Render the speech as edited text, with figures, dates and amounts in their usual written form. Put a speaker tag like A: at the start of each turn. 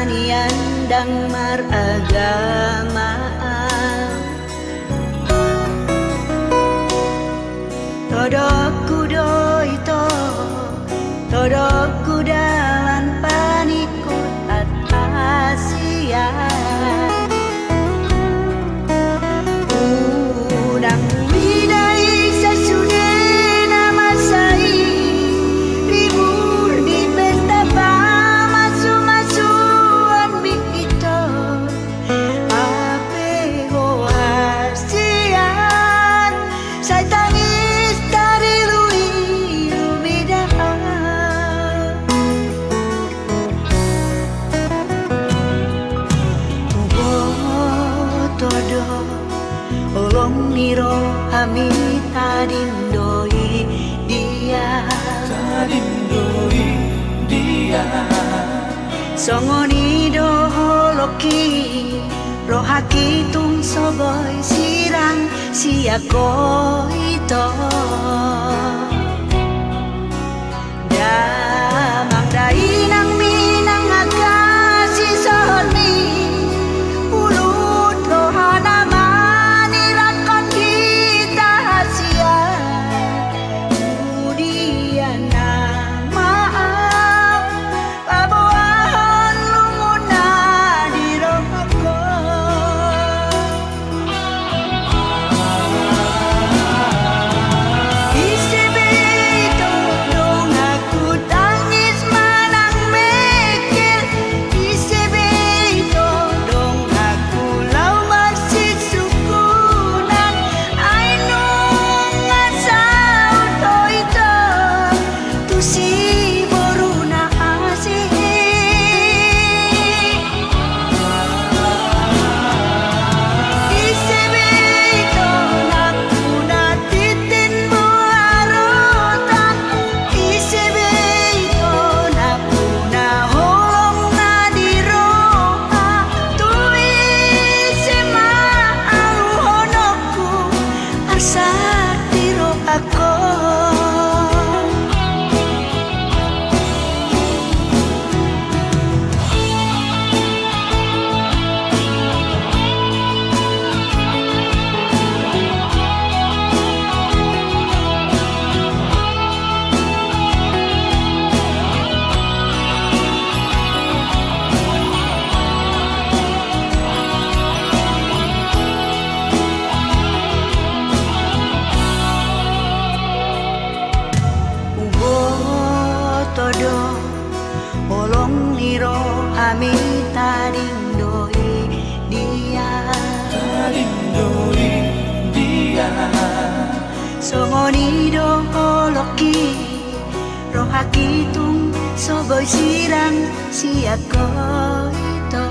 A: niandang maragama Todokku do ito Todokku dalam panikut at Asia Udang bidai sesudah nama saya Libur di pesta Masu-masuan bito Ape hoasian Saya tangis dari luiru bidahan Tubo todo Olong niro ami tadindoi dia Songoni do holoki Rohaki tung soboy sirang siako ito Damang dainang minang agasi soni Ulut rohana manirakan kita hasia Kemudian maaf Pabuahan lumuna di rohako Isibito dong aku tangis manang mekil Isibito dong aku lau masih sukunan Ay nung asal to ito Tu si boru na asih Isibito naku natitin mo arutan Isibito naku nahulong na di roha Tuwi sema ang honokku Arsa tiro ako Todo olong niro ami tadindoi dia Songoni do holoki Rohaki tung soboy sirang siako ito